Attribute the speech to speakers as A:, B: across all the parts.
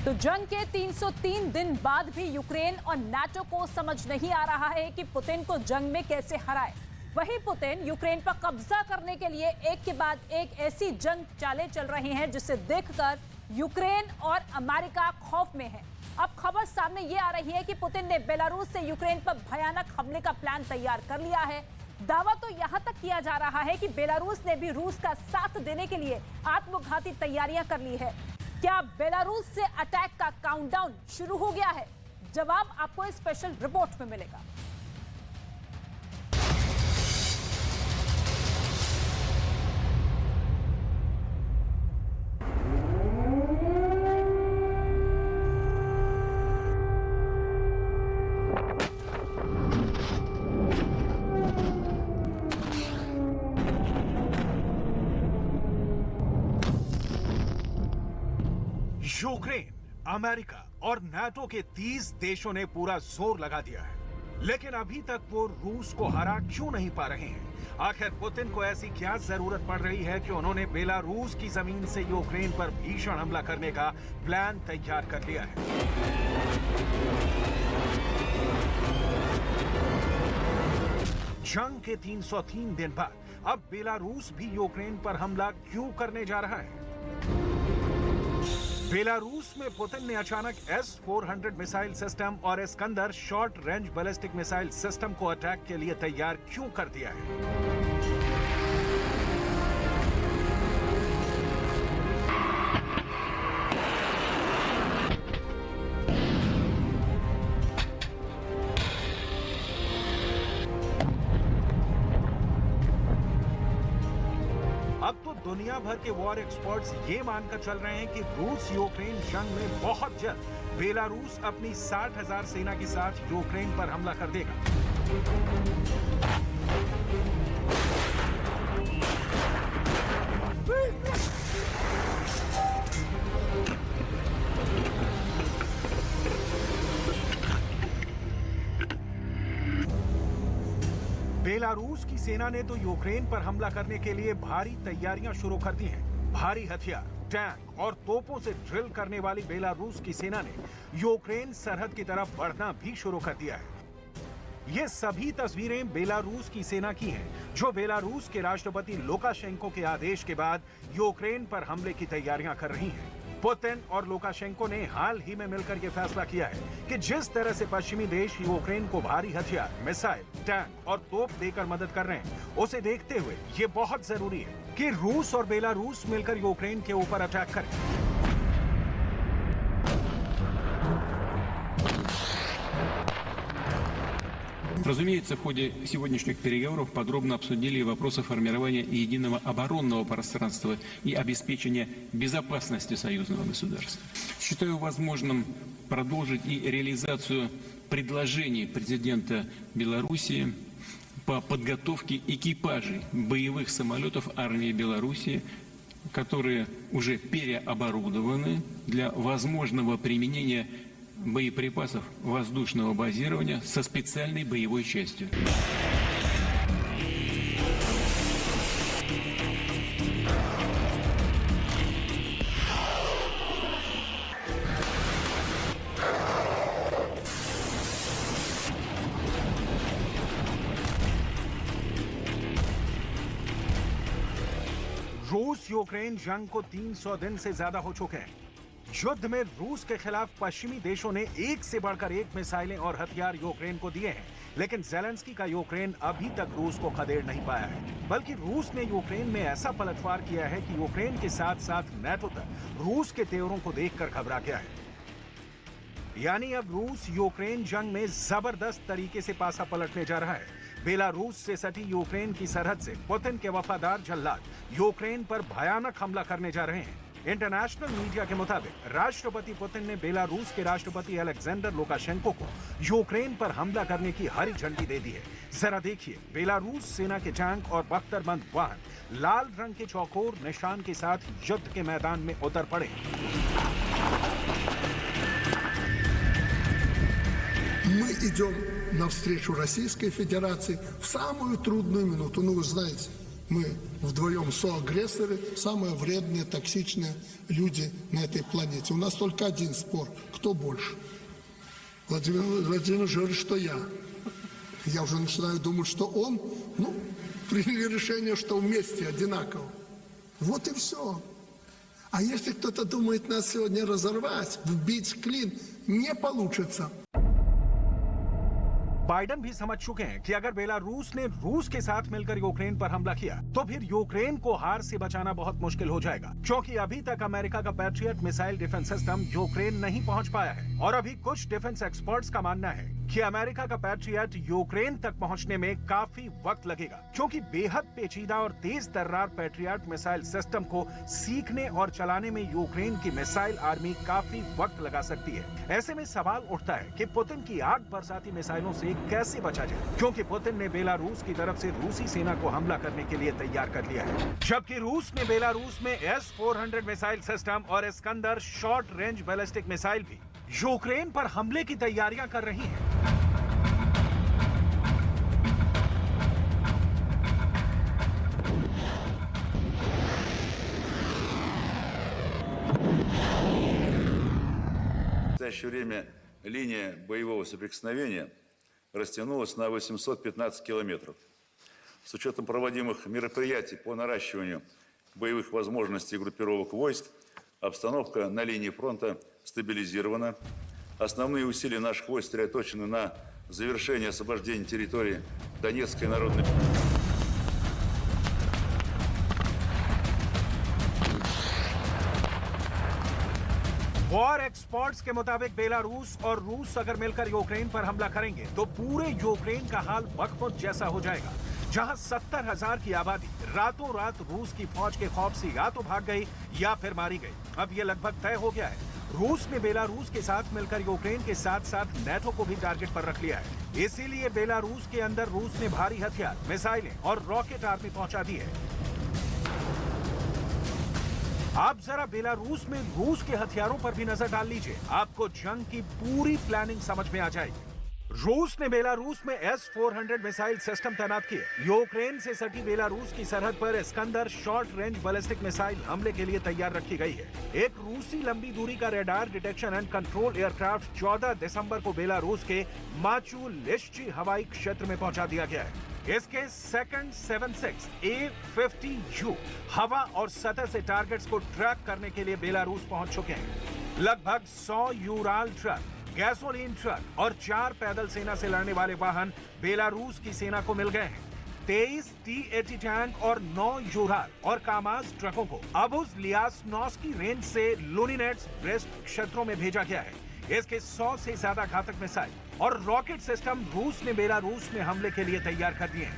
A: तो जंग के 303 दिन बाद भी यूक्रेन और नाटो को समझ नहीं आ रहा है कि पुतिन को जंग में कैसे हराए। वहीं पुतिन यूक्रेन पर कब्जा करने के लिए एक के बाद एक ऐसी जंग चालें चल रही हैं जिसे देखकर यूक्रेन और अमेरिका खौफ में है। अब खबर सामने ये आ रही है कि पुतिन ने बेलारूस से यूक्रेन पर भयानक हमले का प्लान तैयार कर लिया है। दावा तो यहां तक किया जा रहा है कि बेलारूस ने भी रूस का साथ देने के लिए आत्मघाती तैयारियां कर ली है। क्या बेलारूस से अटैक का काउंटडाउन शुरू हो गया है? जवाब आपको इस स्पेशल रिपोर्ट में मिलेगा।
B: यूक्रेन, अमेरिका और नाटो के 30 देशों ने पूरा जोर लगा दिया है, लेकिन अभी तक वो रूस को हरा क्यों नहीं पा रहे हैं? आखिर पुतिन को ऐसी क्या जरूरत पड़ रही है कि उन्होंने बेलारूस की जमीन से यूक्रेन पर भीषण हमला करने का प्लान तैयार कर लिया है? जंग के 303 दिन बाद अब बेलारूस भी यूक्रेन पर हमला क्यों करने जा रहा है? बेलारूस में पुतिन ने अचानक S-400 मिसाइल सिस्टम और Iskander short range ballistic missile system को अटैक के लिए तैयार क्यों कर दिया है? अब तो दुनिया भर के वॉर एक्सपर्ट्स ये मानकर चल रहे हैं कि रूस यूक्रेन जंग में बहुत जल्द बेलारूस अपनी 60,000 सेना के साथ यूक्रेन पर हमला कर देगा। बेलारूस की सेना ने तो यूक्रेन पर हमला करने के लिए भारी तैयारियां शुरू कर दी हैं। भारी हथियार, टैंक और तोपों से ड्रिल करने वाली बेलारूस की सेना ने यूक्रेन सरहद की तरफ बढ़ना भी शुरू कर दिया है। ये सभी तस्वीरें बेलारूस की सेना की हैं, जो बेलारूस के राष्ट्रपति लुकाशेंको के आदेश के बाद यूक्रेन पर हमले की तैयारियां कर रही हैं। पुतिन और लुकाशेंको ने हाल ही में मिलकर यह फैसला किया है कि जिस तरह से पश्चिमी देश यूक्रेन को भारी हथियार, मिसाइल, टैंक और तोप देकर मदद कर रहे हैं, उसे देखते हुए ये बहुत जरूरी है कि रूस और बेलारूस मिलकर यूक्रेन के ऊपर अटैक करें।
C: Разумеется, в ходе сегодняшних переговоров подробно обсудили вопросы формирования единого оборонного пространства и обеспечения безопасности союзного государства. Считаю возможным продолжить и реализацию предложений президента Белоруссии по подготовке экипажей боевых самолетов армии Белоруссии, которые уже переоборудованы для возможного применения боеприпасов воздушного базирования со специальной боевой частью.
B: रूस यूक्रेन जंग को 300 दिन से ज्यादा हो चुके हैं। युद्ध में रूस के खिलाफ पश्चिमी देशों ने एक से बढ़कर एक मिसाइलें और हथियार यूक्रेन को दिए हैं, लेकिन ज़ेलेंस्की का यूक्रेन अभी तक रूस को खदेड़ नहीं पाया है। बल्कि रूस ने यूक्रेन में ऐसा पलटवार किया है कि यूक्रेन के साथ साथ नाटो तक रूस के तेवरों को देखकर घबरा गया है। यानी अब रूस यूक्रेन जंग में जबरदस्त तरीके से पासा पलटने जा रहा है। बेलारूस से सटी यूक्रेन की सरहद से पुतिन के वफादार जल्लाद यूक्रेन पर भयानक हमला करने जा रहे हैं। इंटरनेशनल मीडिया के मुताबिक राष्ट्रपति पुतिन ने बेलारूस के राष्ट्रपति अलेक्जेंडर लुकाशेंको को यूक्रेन पर हमला करने की हरी झंडी दे दी है। जरा देखिए, बेलारूस सेना के टैंक और बख्तरबंद वाहन लाल रंग के चौकोर निशान के साथ युद्ध के मैदान में उतर पड़े।
D: Мы идем навстречу Российской Федерации в самую трудную минуту. Ну, вы знаете, Мы вдвоем соагрессоры, самые вредные, токсичные люди на этой планете. У нас только один спор. Кто больше? Владимир Владимирович говорит, что я. Я уже начинаю думать, что он. Ну, приняли решение, что вместе одинаково. Вот и все. А если кто-то думает нас сегодня разорвать, вбить в клин, не получится.
B: बाइडन भी समझ चुके हैं कि अगर बेलारूस ने रूस के साथ मिलकर यूक्रेन पर हमला किया तो फिर यूक्रेन को हार से बचाना बहुत मुश्किल हो जाएगा, क्योंकि अभी तक अमेरिका का patriot missile defence system Ukraine नहीं पहुंच पाया है। और अभी कुछ डिफेंस एक्सपर्ट्स का मानना है कि अमेरिका का पैट्रियट यूक्रेन तक पहुंचने में काफी वक्त लगेगा, क्योंकि बेहद पेचीदा और तेज तर्रार पैट्रियट मिसाइल सिस्टम को सीखने और चलाने में यूक्रेन की मिसाइल आर्मी काफी वक्त लगा सकती है। ऐसे में सवाल उठता है कि पुतिन की आग बरसाती मिसाइलों से कैसे बचा जाए, क्योंकि पुतिन ने बेलारूस की तरफ से रूसी सेना को हमला करने के लिए तैयार कर लिया है, जबकि रूस ने बेलारूस में S-400 मिसाइल सिस्टम और Iskander short range ballistic missile भी यूक्रेन पर हमले की तैयारियां कर रही है।
E: В настоящее время линия боевого соприкосновения растянулась на 815 километров. С учетом проводимых мероприятий по наращиванию боевых возможностей группировок войск, обстановка на линии фронта стабилизирована. Основные усилия наших войск сосредоточены на завершении освобождения территории Донецкой Народной Республики.
B: वॉर एक्सपर्ट्स के मुताबिक बेलारूस और रूस अगर मिलकर यूक्रेन पर हमला करेंगे तो पूरे यूक्रेन का हाल बकमुत जैसा हो जाएगा, जहां 70,000 की आबादी रातों रात रूस की फौज के खौफ से या तो भाग गई या फिर मारी गई। अब यह लगभग तय हो गया है। रूस ने बेलारूस के साथ मिलकर यूक्रेन के साथ साथ नेटो को भी टारगेट पर रख लिया है। इसीलिए बेलारूस के अंदर रूस ने भारी हथियार, मिसाइलें और रॉकेट आर्मी पहुंचा दी है। आप जरा बेलारूस में रूस के हथियारों पर भी नजर डाल लीजिए, आपको जंग की पूरी प्लानिंग समझ में आ जाएगी। रूस ने बेलारूस में S-400 मिसाइल सिस्टम तैनात किए। यूक्रेन से सटी बेलारूस की सरहद पर Iskander short range ballistic missile हमले के लिए तैयार रखी गई है। एक रूसी लंबी दूरी का radar detection and control aircraft 14 दिसंबर को बेलारूस के माचुलिश्ची हवाई क्षेत्र में पहुंचा दिया गया है। इसके सेकंड 76 A-50U हवा और सतह से टारगेट्स को ट्रैक करने के लिए बेलारूस पहुंच चुके हैं। लगभग 100 यूराल ट्रक, गैसोलीन ट्रक और 4 पैदल सेना से लड़ने वाले वाहन बेलारूस की सेना को मिल गए हैं। 23 T-80 टैंक और 9 यूराल और कामाज ट्रकों को अबुज लियासनोस्की रेंज से लुनिनेट्स ब्रेस्ट क्षेत्रों में भेजा गया है। इसके 100 से ज्यादा घातक मिसाइल और रॉकेट सिस्टम रूस ने बेलारूस में हमले के लिए तैयार कर दिए हैं।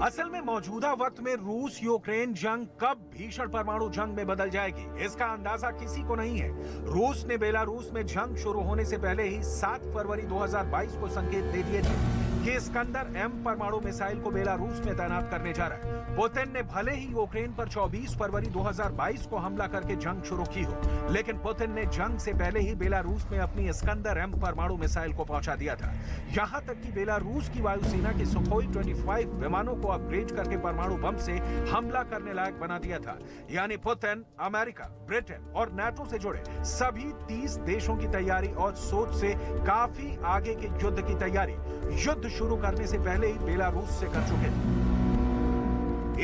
B: असल में मौजूदा वक्त में रूस यूक्रेन जंग कब भीषण परमाणु जंग में बदल जाएगी, इसका अंदाजा किसी को नहीं है। रूस ने बेलारूस में जंग शुरू होने से पहले ही 7 फरवरी 2022 को संकेत दे दिए थे कि इस्कंदर M परमाणु मिसाइल को बेलारूस में तैनात करने जा रहा है। पुतिन ने भले ही यूक्रेन पर 24 फरवरी 2022 को हमला करके जंग शुरू की हो, लेकिन पुतिन ने जंग से पहले ही बेलारूस में अपनी इस्कंदर M परमाणु मिसाइल को पहुंचा दिया था। यहां तक कि बेलारूस की वायुसेना के सुखोई 25 विमानों को अपग्रेड करके परमाणु बम से हमला करने लायक बना दिया था। यानी पुतिन, अमेरिका, ब्रिटेन और नाटो से जुड़े सभी 30 देशों की तैयारी और सोच से काफी आगे के युद्ध की तैयारी युद्ध शुरू करने से पहले ही बेलारूस से कर चुके थे।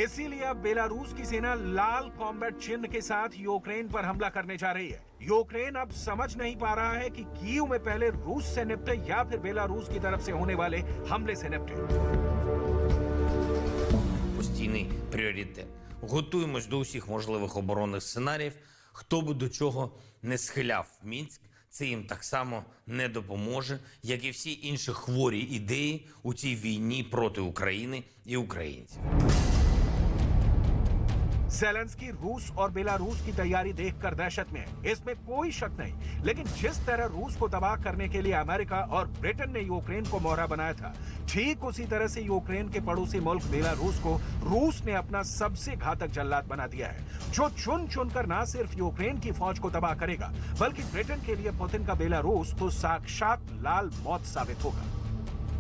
B: इसीलिए अब बेलारूस की सेना लाल कॉम्बैट चिन्ह के साथ यूक्रेन पर हमला करने जा रही है। यूक्रेन अब समझ नहीं पा रहा है कि कीव में पहले रूस से निपटे या फिर बेलारूस की तरफ से होने वाले हमले से निपटे।
F: Постійний пріоритет. Готуємось до усіх можливих оборонних сценаріїв. Хто би до чого не схиляв Мінськ, це їм так само не допоможе, як і всі інші хворі ідеї у цій війні проти України і українців.
B: ज़ेलेंस्की रूस और बेलारूस की तैयारी देखकर दहशत में है, इसमें कोई शक नहीं। लेकिन जिस तरह रूस को तबाह करने के लिए अमेरिका और ब्रिटेन ने यूक्रेन को मोहरा बनाया था, ठीक उसी तरह से यूक्रेन के पड़ोसी मुल्क बेलारूस को रूस ने अपना सबसे घातक जल्लाद बना दिया है, जो चुन चुनकर न सिर्फ यूक्रेन की फौज को तबाह करेगा, बल्कि ब्रिटेन के लिए पुतिन का बेलारूस तो साक्षात लाल मौत साबित होगा।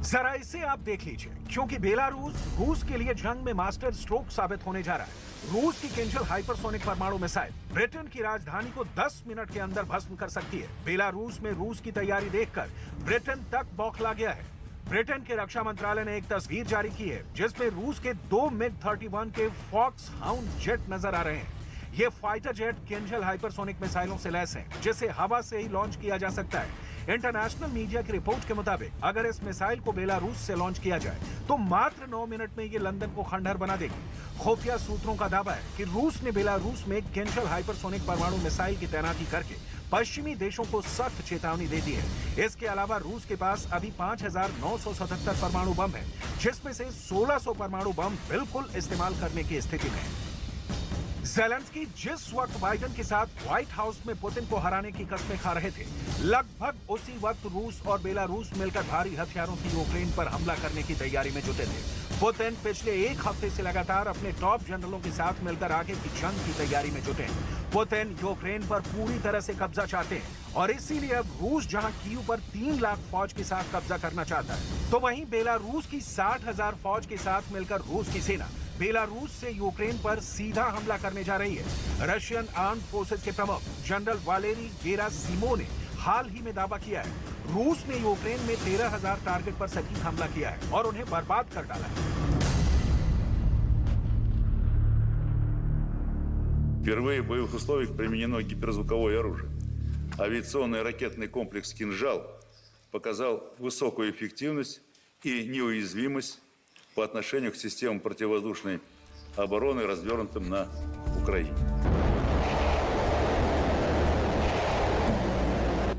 B: जरा इसे आप देख लीजिए, क्योंकि बेलारूस रूस के लिए जंग में मास्टर स्ट्रोक साबित होने जा रहा है। रूस की किंजल हाइपरसोनिक परमाणु मिसाइल ब्रिटेन की राजधानी को 10 मिनट के अंदर भस्म कर सकती है। बेलारूस में रूस की तैयारी देखकर ब्रिटेन तक बौखला गया है। ब्रिटेन के रक्षा मंत्रालय ने एक तस्वीर जारी की है जिसमें रूस के 2 MiG-31 के फॉक्स हाउंड जेट नजर आ रहे हैं। ये फाइटर जेट किंजल हाइपरसोनिक मिसाइलों से लैस हैं, जिसे हवा से ही लॉन्च किया जा सकता है। इंटरनेशनल मीडिया की रिपोर्ट के मुताबिक अगर इस मिसाइल को बेलारूस से लॉन्च किया जाए तो मात्र 9 मिनट में ये लंदन को खंडहर बना देगी। खुफिया सूत्रों का दावा है कि रूस ने बेलारूस में किंजल हाइपरसोनिक परमाणु मिसाइल की तैनाती करके पश्चिमी देशों को सख्त चेतावनी दे दी है। इसके अलावा रूस के पास अभी 5,977 परमाणु बम है, जिसमें से 1,600 परमाणु बम बिल्कुल इस्तेमाल करने की स्थिति में है। ज़ेलेंस्की जिस वक्त बाइडेन के साथ व्हाइट हाउस में पुतिन को हराने की कस्में खा रहे थे, लगभग उसी वक्त रूस और बेलारूस मिलकर भारी हथियारों से यूक्रेन पर हमला करने की तैयारी में जुटे थे। पुतिन पिछले एक हफ्ते से लगातार अपने टॉप जनरलों के साथ मिलकर आगे की जंग की तैयारी में जुटे हैं। पुतिन यूक्रेन पर पूरी तरह से कब्जा चाहते हैं और इसीलिए अब रूस जहां कीव पर 3 लाख फौज के साथ कब्जा करना चाहता है, तो वहीं बेलारूस की 60,000 फौज के साथ मिलकर रूस की सेना बेलारूस से यूक्रेन पर सीधा हमला करने जा रही है। रशियन आर्म्ड फोर्सेस के प्रमुख जनरल वालेरी गेरासिमोव ने हाल ही में दावा किया है रूस ने यूक्रेन में 13,000 टारगेट पर सटीक हमला किया है और उन्हें बर्बाद कर डाला है।
E: Впервые в боевых условиях применено гиперзвуковое оружие. Авиационный ракетный комплекс «Кинжал» показал высокую эффективность и неуязвимость по отношению к системам противовоздушной обороны, развернутым на Украине.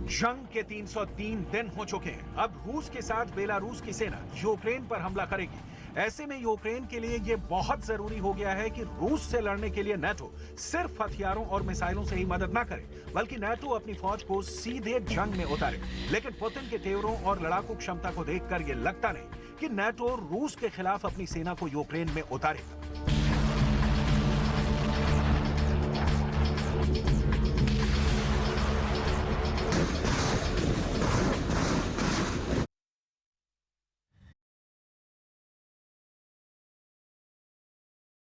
B: जंग के 303 दिन हो चुके हैं। अब रूस के साथ बेलारूस की सेना यूक्रेन पर हमला करेगी। ऐसे में यूक्रेन के लिए यह बहुत जरूरी हो गया है कि रूस से लड़ने के लिए नाटो सिर्फ हथियारों और मिसाइलों से ही मदद न करे, बल्कि नाटो अपनी फौज को सीधे जंग में उतारे। लेकिन पुतिन के तेवरों और लड़ाकू क्षमता को देखकर यह लगता नहीं कि नाटो रूस के खिलाफ अपनी सेना को यूक्रेन में उतारेगा।